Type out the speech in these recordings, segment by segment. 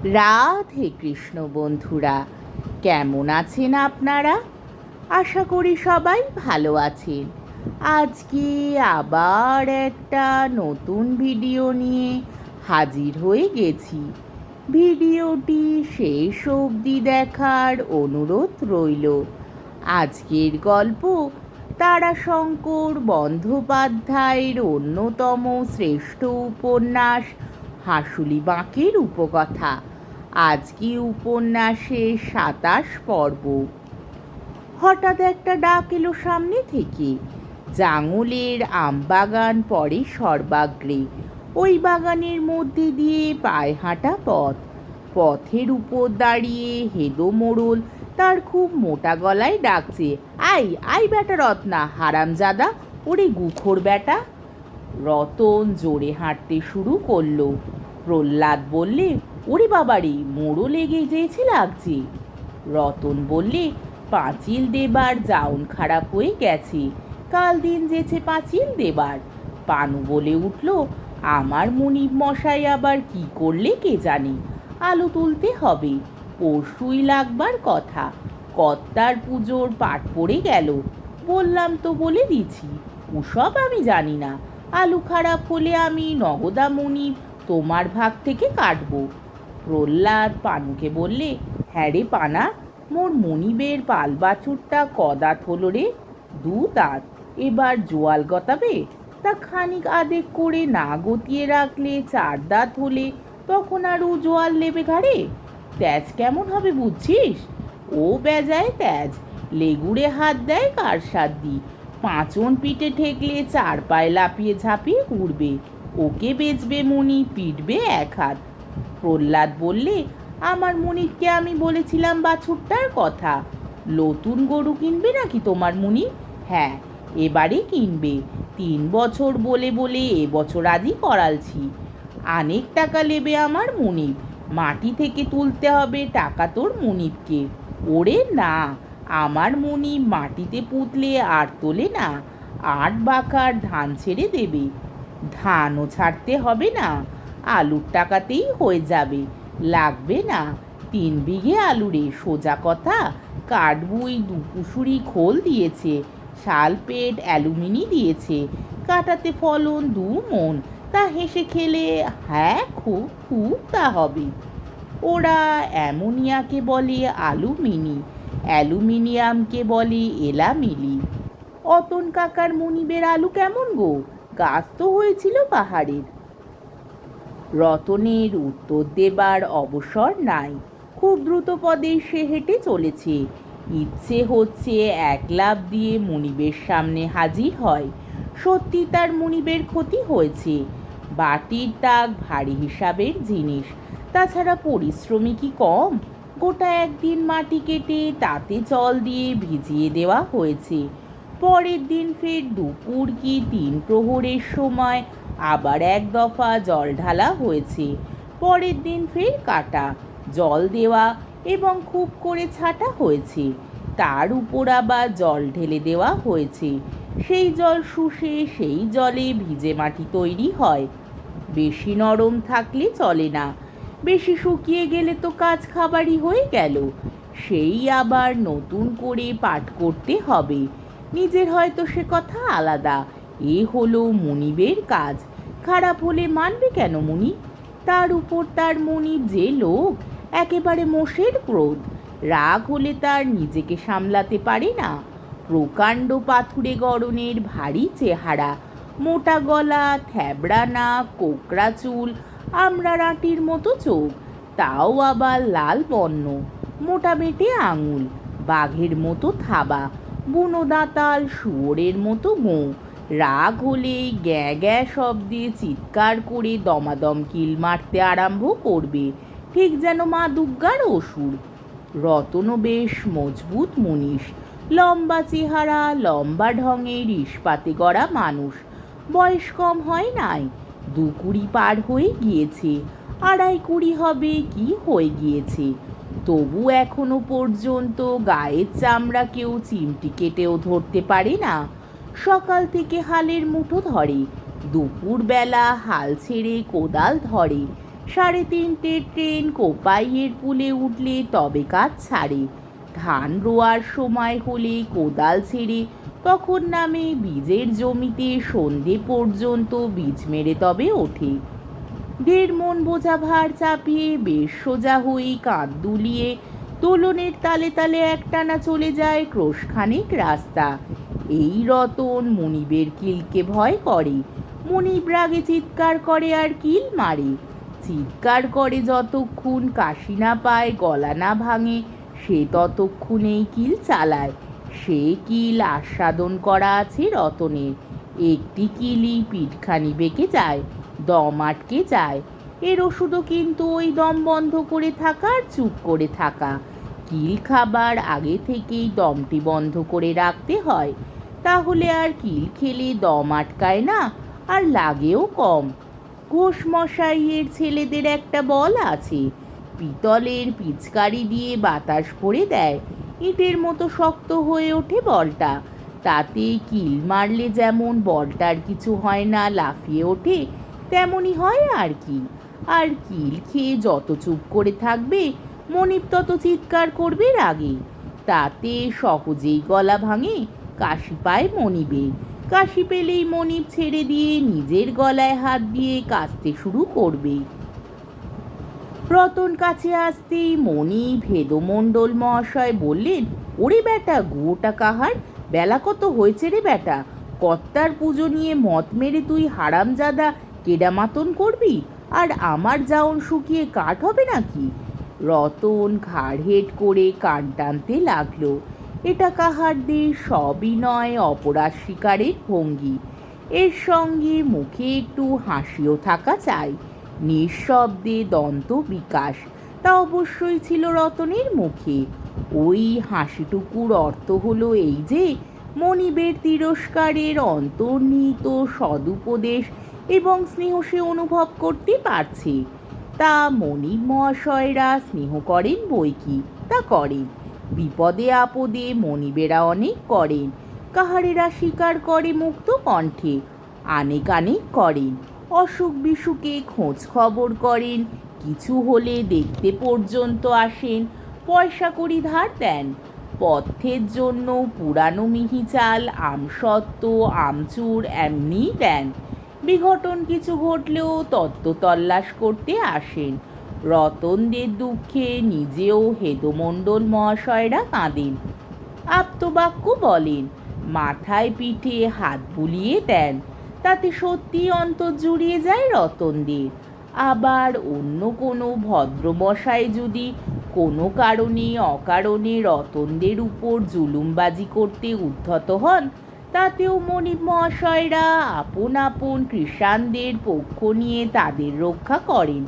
রাধে কৃষ্ণ বন্ধুরা, কেমন আছেন আপনারা? আশা করি সবাই ভালো আছেন। আজকে আবার একটা নতুন ভিডিও নিয়ে হাজির হয়ে গেছি। ভিডিওটি শেষ অবধি দেখার অনুরোধ রইল। আজকের গল্প তারাশঙ্কর বন্দ্যোপাধ্যায়ের অন্যতম শ্রেষ্ঠ উপন্যাস হাঁসুলি বাঁকের উপকথা। আজকে উপন্যাসের ২৭ পর্ব। হঠাৎ একটা ডাক এলো সামনে থেকে। জাঙলের আমবাগান পড়ে সর্বাগ্রে। ওই বাগানের মধ্যে দিয়ে পায়ে হাঁটা পথ। পথের উপর দাঁড়িয়ে হেদো মোড়ল তার খুব মোটা গলায় ডাকছে, আই আই বেটা রত্না, হারামজাদা, ওরে গুখোর বেটা। রতন জোরে হাঁটতে শুরু করলো। প্রহ্লাদ বললে, ওরে বাবারে, মোড়ো লেগে যেয়েছে লাগছে। রতন বললে, পাঁচিল দেবার জাউন খারাপ হয়ে গেছে, কাল দিন যেছে পাঁচিল দেবার। পানু বলে উঠল, আমার মনিব মশাই আবার কি করলে কে জানে, আলু তুলতে হবে, পরশুই লাগবার কথা। কর্তার পুজোর পাট পড়ে গেল। বললাম তো বলে দিছি, ওসব আমি জানি না। আলু খারাপ হলে আমি নগদা মনিব তোমার ভাগ থেকে কাটবো। প্রহ্লাদ পানুকে বললে, হ্যাঁ রে পানা, মোর মনিবের পাল বাছুরটা কদাত হলো রে? ২ দাঁত। এবার জোয়াল গতাবে? তা খানিক আদেক করে না গতিয়ে রাখলে ৪ দাঁত হলে তখন আর ও জোয়াল নেবে ঘাড়ে? তেজ কেমন হবে বুঝছিস? ও বেজায় তেজ, লেগুড়ে হাত দেয় কার সাধ্যি, পাঁচন পিঠে ঠেকলে ৪ পায়ে লাফিয়ে ঝাঁপিয়ে ঘুরবে। ওকে বেচবে মনি, পিটবে ১ হাত। প্রহ্লাদ বললে, আমার মনিবকে আমি বলেছিলাম বাছুরটার কথা। নতুন গরু কিনবে নাকি তোমার মনি? হ্যাঁ, এবারে কিনবে। ৩ বছর বলে বলে এবছর আজই করালছি। অনেক টাকা নেবে আমার মনিব, মাটি থেকে তুলতে হবে টাকা তোর মনিবকে। ওরে না, আমার মনিব মাটিতে পুঁতলে আর তোলে না, ৮ বাকার ধান ছেড়ে দেবে। ধানও ছাড়তে হবে না, আলুর টাকাতেই হয়ে যাবে, লাগবে না। ৩ বিঘে আলু রে, সোজা কথা। কাঠবুই ২ পুশুরি খোল দিয়েছে, শালপেট অ্যালুমিনি দিয়েছে, কাটাতে ফলন ২ মণ। তা হেসে খেলে, হ্যাঁ খুব খুব তা হবে। ওরা অ্যামোনিয়াকে বলে আলুমিনি, অ্যালুমিনিয়ামকে বলে এলামিলি। অতন কাকার মনিবের আলু কেমন গো? গাছ তো হয়েছিল পাহাড়ের। রতনের উত্তর দেবার অবসর নাই। খুব দ্রুত পদে সে হেঁটে চলেছে। ইচ্ছে হচ্ছে এক লাফ দিয়ে মনিবের সামনে হাজির হয়। সত্যি তার মনিবের ক্ষতি হয়েছে। বাটির তাক ভারী হিসাবের জিনিস, তাছাড়া পরিশ্রমী কি কম? গোটা একদিন মাটি কেটে তাতে জল দিয়ে ভিজিয়ে দেওয়া হয়েছে। পরের দিন ফের দুপুর কি ৩ প্রহরের সময় আবার ১ দফা জল ঢালা হয়েছে। পরের দিন ফের কাটা, জল দেওয়া এবং খুব করে ছাঁটা হয়েছে। তার উপর আবার জল ঢেলে দেওয়া হয়েছে। সেই জল শুষে সেই জলে ভিজে মাটি তৈরি হয়। বেশি নরম থাকলে চলে না, বেশি শুকিয়ে গেলে তো কাজ খাবারই হয়ে গেল। সেই আবার নতুন করে পাঠ করতে হবে। নিজের হয়তো সে কথা আলাদা, এ হলো মনিবের কাজ। খারাপ হলে মানবে কেন মনিব? তার উপর তার মনিব যে লোক, একেবারে মোষের ক্রোধ। রাগ হলে তার নিজেকে সামলাতে পারে না। প্রকাণ্ড পাথুরে গড়নের ভারী চেহারা, মোটা গলা, থ্যাবড়া নাক, কোকড়া চুল, আমড়ারাটির মতো চোখ, তাও আবার লাল বর্ণ, মোটা বেটে আঙুল, বাঘের মতো থাবা, বুনো দাঁতাল, শুয়োরের মতো গোঁ। রাগ হলেই গ্যাঁ গ্যাঁ শব্দে চিৎকার করে দমাদম কিল মারতে আরম্ভ করবে, ঠিক যেন মা দুর্গার অসুর। রতনও বেশ মজবুত মনীষ, লম্বা চেহারা, লম্বা ঢঙের, ইস্পাতে গড়া মানুষ। বয়স কম হয় নাই, ২ পার হয়ে গিয়েছে, ২.৫ হবে কি হয়ে গিয়েছে। তবু এখনো পর্যন্ত গায়ের চামড়া কেউ চিমটি কেটেও ধরতে পারে না। সকাল থেকে হালের মুঠো ধরে, দুপুরবেলা হাল ছেড়ে কোদাল ধরে, 3:30 ট্রেন কোপাইয়ের পুলে উঠলে তবে কাজ ছাড়ে। ধান রোয়ার সময় হলে কোদাল ছেড়ে তখন নামে বীজের জমিতে, সন্ধে পর্যন্ত বীজ মেরে তবে ওঠে। 1.5 মণ বোঝা ভার চাপিয়ে বেশ সোজা হয়ে কাঁধ দুলিয়ে দোলনের তালে তালে একটানা চলে যায় ক্রোশখানেক রাস্তা। এই রতন মনিবের কিলকে ভয় করে। মনিব রাগে চিৎকার করে আর কিল মারে। চিৎকার করে যতক্ষণ কাশি না পায়, গলা না ভাঙে, সে ততক্ষণেই কিল চালায়। সে কিল আস্বাদন করা আছে রতনের। একটি কিলই পিঠখানি বেঁকে যায়, দম আটকে যায়। এর ওষুধও কিন্তু ওই দম বন্ধ করে থাকা আর চুপ করে থাকা। কিল খাবার আগে থেকেই দমটি বন্ধ করে রাখতে হয়, তাহলে আর কিল খেলে দম আটকায় না আর লাগেও কম। ঘোষমশাইয়ের ছেলেদের একটা বল আছে, পিতলের পিচকারি দিয়ে বাতাস ভরে দেয়, ইটের মতো শক্ত হয়ে ওঠে বলটা। তাতে কিল মারলে যেমন বলটার কিছু হয় না, লাফিয়ে ওঠে, তেমনই হয় আর কি। আর কিল খেয়ে যত চুপ করে থাকবে মনিব তত চিৎকার করবে রাগে। তাতে সহজেই গলা ভাঙে, কাশি পায় মনিবের। কাশি পেলেই মনিব ছেড়ে দিয়ে নিজের গলায় হাত দিয়ে কাশতে শুরু করবে। রতন কাছে আসতেই মনিব ভেদমণ্ডল মহাশয় বললেন, ওরে বেটা, গুয়োটা কাহার? বেলা কত হয়েছে রে বেটা? কর্তার পুজো নিয়ে মদ মেরে তুই হারামজাদা কেডামাতন করবি, আর আমার জাউন শুকিয়ে কাঠ হবে নাকি? রতন ঘাড় হেট করে কান টানতে লাগলো। এটা কাহারদের সবিনয় অপরাধ স্বীকারের ভঙ্গি। এর সঙ্গে মুখে একটু হাসিও থাকা চাই। নিঃশব্দে দন্ত বিকাশ, তা অবশ্যই ছিল রতনের মুখে। ওই হাসিটুকুর অর্থ হলো এই যে, মনিবের তিরস্কারের অন্তর্নিহিত সদুপদেশ এবং স্নেহ সে অনুভব করতে পারছে। তা মনিব মহাশয়রা স্নেহ করেন বই কি, তা করেন। বিপদে আপদে মনিবেরা অনেক করেন। কাহারেরা স্বীকার করে মুক্ত কণ্ঠে, আনেক আনেক করেন। অসুখ বিসুখে খোঁজ খবর করেন, কিছু হলে দেখতে পর্যন্ত আসেন, পয়সা কড়ি ধার দেন। পথ্যের জন্য পুরানো মিহি চাল, আমসত্ত্ব, আমচুর এমনি দেন। বিঘটন কিছু ঘটলেও তত্ত্ব তল্লাশ করতে আসেন। রতনদের দুঃখে নিজেও হেদমণ্ডল মহাশয়রা কাঁদেন, আপ্তবাক্য বলেন, মাথায় পিঠে হাত বুলিয়ে দেন। তাতে সত্যি অন্তর জুড়িয়ে যায় রতনদের। আবার অন্য কোনো ভদ্রমশাই যদি কোনো কারণে অকারণে রতনদের উপর জুলুমবাজি করতে উদ্ধত হন, তাতেও মনিব মহাশয়রা আপন আপন কৃষাণদের পক্ষ নিয়ে তাদের রক্ষা করেন।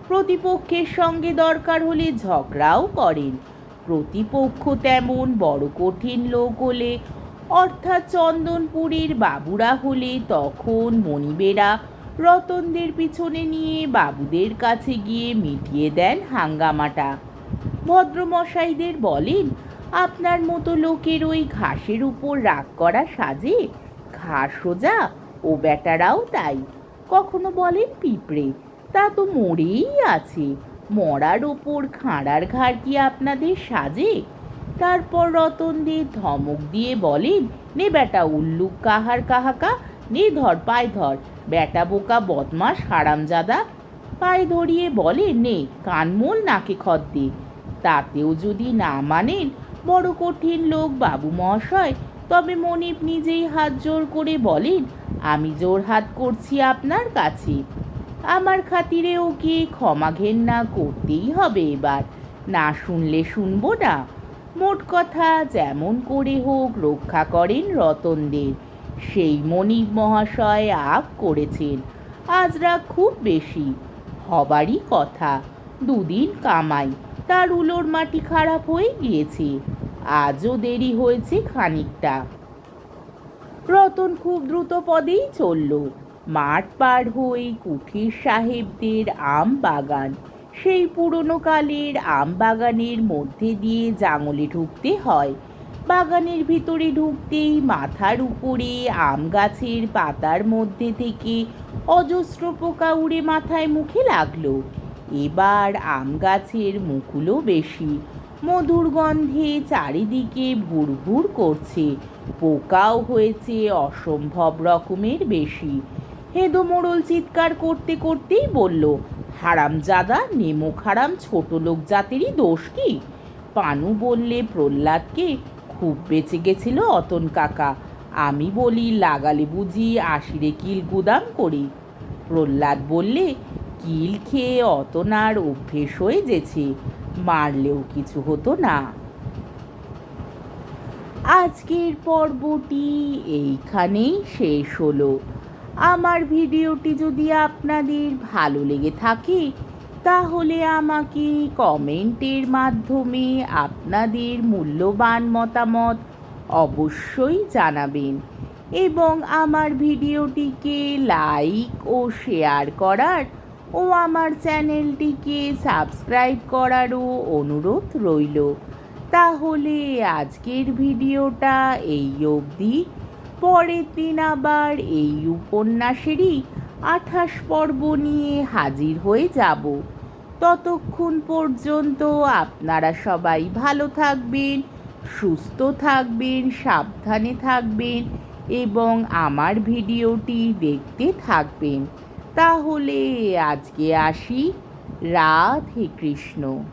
প্রতিপক্ষের সঙ্গে দরকার হলে ঝগড়াও করেন। প্রতিপক্ষ তেমন বড় কঠিন লোক হলে, অর্থাৎ চন্দনপুরের বাবুরা হলে, তখন মনিবেরা রতনদের পিছনে নিয়ে বাবুদের কাছে গিয়ে মিটিয়ে দেন হাঙ্গামাটা। ভদ্রমশাইদের বলেন, আপনার মতো লোকের ওই ঘাসের উপর রাগ করা সাজে? ঘাস সোজা, ও বেটারাও তাই। কখনো বলেন পিঁপড়ে, তা তো মরেই আছে, মরার ওপর খাঁড়ার ঘাড় কি আপনাদের সাজে? তারপর রতনদের ধমক দিয়ে বলেন, নে বেটা উল্লুক কাহার কাহাকা, নে ধর, পায়ে ধর, বেটা বোকা বদমাস হারামজাদা। পায়ে ধরিয়ে বলেন, নে কানমোল নাকে খদ্দে। তাতেও যদি না মানেন বড় কঠিন লোক বাবু মহাশয়, তবে মনিব নিজেই হাত জোর করে বলেন, আমি জোর হাত করছি আপনার কাছে, আমার খাতিরে ওকে ক্ষমা ঘেন্না করতেই হবে এবার, না শুনলে শুনবো না। মোট কথা যেমন করে হোক রক্ষা করেন রতনদের। সেই মনিব মহাশয় আগ করেছেন। আজ রাগ খুব বেশি, হবারই কথা। 2 দিন কামাই, তার উলোর মাটি খারাপ হয়ে গিয়েছে। আজও দেরি হয়েছে খানিকটা। রতন খুব দ্রুত পদেই চলল। মাঠ পার হয়ে কুঠির সাহেবদের আম বাগান, সেই পুরনো কালের আম বাগানের মধ্যে দিয়ে জাঙলে ঢুকতে হয়। বাগানের ভিতরে ঢুকতেই মাথার উপরে আম গাছের পাতার মধ্যে থেকে অজস্র পোকা উড়ে মাথায় মুখে লাগলো। এবার আম গাছের মুকুলও বেশি, মধুর গন্ধে চারিদিকে ভুরভুর করছে। পোকাও হয়েছে অসম্ভব রকমের বেশি। হেদু মোড়ল চিৎকার করতে করতেই বলল, হারামজাদা, নেমো খারাম ছোট লোক জাতেরই দোষ কি? পানু বললে, প্রহ্লাদকে খুব বেঁচে গেছিল অতন কাকা। আমি বলি, লাগালে বুঝি আশিরে কিল গুদাম করি? প্রহ্লাদ বললে, কিল খেয়ে অতনার অভ্যেস হয়ে গেছে, মারলেও কিছু হতো না। আজকের পর্বটি এইখানেই শেষ হলো। আমার ভিডিওটি যদি আপনাদের ভালো লেগে থাকে তাহলে আমাকে কমেন্টের মাধ্যমে আপনাদের মূল্যবান মতামত অবশ্যই জানাবেন এবং আমার ভিডিওটিকে লাইক ও শেয়ার করার ও আমার চ্যানেলটিকে সাবস্ক্রাইব করারও অনুরোধ রইল। তাহলে আজকের ভিডিওটা এই অবধি। পরের দিন আবার এই উপন্যাসেরই 28 পর্ব নিয়ে হাজির হয়ে যাব। ততক্ষণ পর্যন্ত আপনারা সবাই ভালো থাকবেন, সুস্থ থাকবেন, সাবধানে থাকবেন এবং আমার ভিডিওটি দেখতে থাকবেন। তাহলে আজকে আসি। রাধে কৃষ্ণ।